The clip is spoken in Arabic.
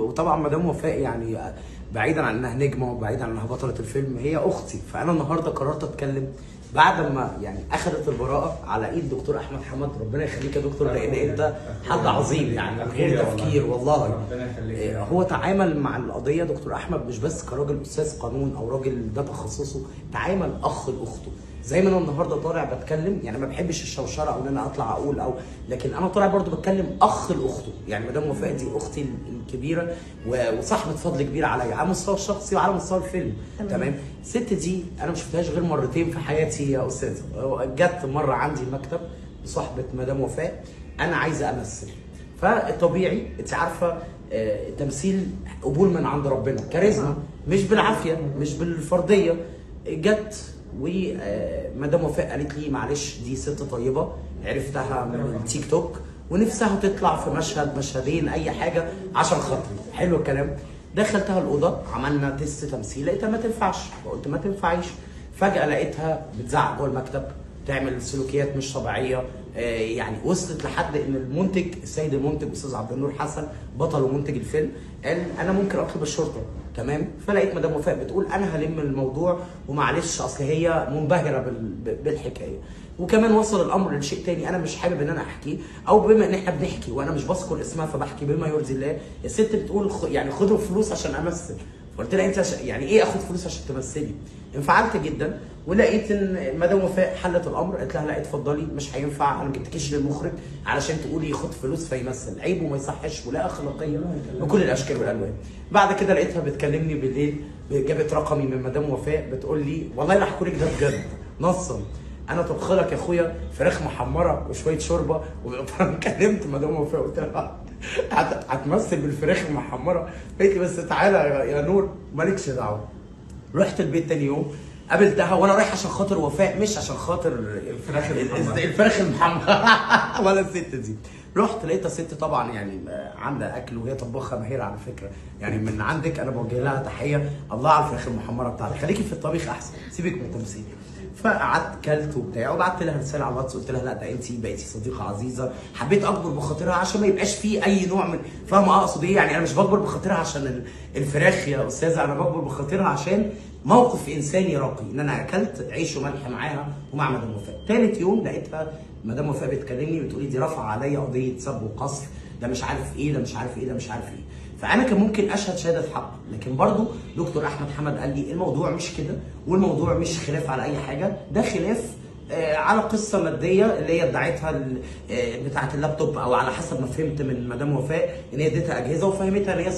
وطبعا مدام وفاء يعني بعيدا عن انها نجمه وبعيدا عن انها بطله الفيلم هي اختي. فانا النهارده قررت اتكلم بعد ما يعني اخذت البراءه على ايد دكتور احمد حمد. ربنا يخليك يا دكتور، لان انت حد عظيم يعني غير تفكير والله. هو تعامل مع القضيه دكتور احمد مش بس كراجل استاذ قانون او راجل ده تخصصه، تعامل اخ لاخته. زي ما انا النهارده طالع بتكلم، يعني ما بحبش الشوشره او ان انا اطلع اقول او، لكن انا طالع برضو بتكلم اخ لاخته. يعني مدام وفاء دي اختي الكبيره وصاحبه فضل كبير عليا على المستوى الشخصي وعلى مستوى الفيلم. تمام. الست دي انا ما شفتهاش غير مرتين في حياتي يا استاذه. جت مره عندي المكتب بصحبه مدام وفاء، انا عايزه امثل. فالطبيعي انت عارفه تمثيل قبول من عند ربنا، كاريزما، مش بالعافيه مش بالفرديه. جت ومدام وفاء قالت لي معلش دي ست طيبه عرفتها من التيك توك ونفسها تطلع في مشهد مشهدين اي حاجه عشان خاطري. حلو الكلام. دخلتها الاوضه عملنا تيست تمثيل، لقيتها ما تنفعش، فقلت ما تنفعيش. فجاه لقيتها بتزعق جوه المكتب، تعمل سلوكيات مش طبيعيه. يعني وصلت لحد ان المنتج السيد المنتج استاذ عبد النور حسن بطل ومنتج الفيلم قال انا ممكن اطلب الشرطه. تمام. فلقيت مدام وفاء بتقول انا هلم الموضوع ومعلش اصل هي منبهره بالحكايه. وكمان وصل الامر لشيء تاني انا مش حابب ان انا احكيه، او بما ان احنا بنحكي وانا مش بذكر اسمها فبحكي بما يرضي الله. الست بتقول يعني خدوا فلوس عشان امثل. فقلت لها انت يعني ايه اخد فلوس عشان تمثلي؟ انفعلت جدا ولقيت ان مدام وفاء حلت الامر، قالت لها لا اتفضلي مش هينفع، انا ما جبتكيش للمخرج علشان تقولي خد فلوس فيمثل، عيب وما يصحش ولا اخلاقيه بكل الاشكال والالوان. بعد كده لقيتها بتكلمني بالليل، جابت رقمي من مدام وفاء بتقول لي والله لا هحكي لك ده بجد نصا، انا طبخ لك يا اخويا فراخ محمره وشويه شوربه. وكلمت مدام وفاء قلت لها هتمثل بالفراخ المحمره؟ قالت لي بس تعالى يا نور مالكش دعوه. رحت البيت تاني يوم قابلتها وانا رايح عشان خاطر وفاء مش عشان خاطر الفراخ المحمره ولا الست دي. رحت لقيتها ست طبعا يعني عامله اكل وهي طباخه ماهره على فكره، يعني من عندك انا بوجه لها تحيه. الله على الفراخ المحمره بتاعتك، خليكي في الطبيخ احسن سيبك من التمثيل. فقعدت كلت وبتاع وبعت لها رساله على الواتس قلت لها لا ده انت بقيتي صديقه عزيزه، حبيت اكبر بخاطرها عشان ما يبقاش في اي نوع من فاهمه اقصد ايه. يعني انا مش بكبر بخاطرها عشان الفراخ يا استاذه، انا بكبر بخاطرها عشان موقف انساني راقي ان انا اكلت عيش وملح معاها ومع مدام وفاء. ثالث يوم لقيتها مدام وفاء بتكلمني بتقولي دي رفع عليا قضيه سب وقذف، ده مش عارف ايه، ده مش عارف ايه، ده مش عارف ايه. فانا كان ممكن اشهد شهاده حق، لكن برضو دكتور احمد حمد قال لي الموضوع مش كده، والموضوع مش خلاف على اي حاجه، ده خلاف على قصه ماديه اللي هي ادعتها بتاعه اللابتوب، او على حسب ما فهمت من مدام وفاء ان هي اديتها اجهزه وفهمتها ان هي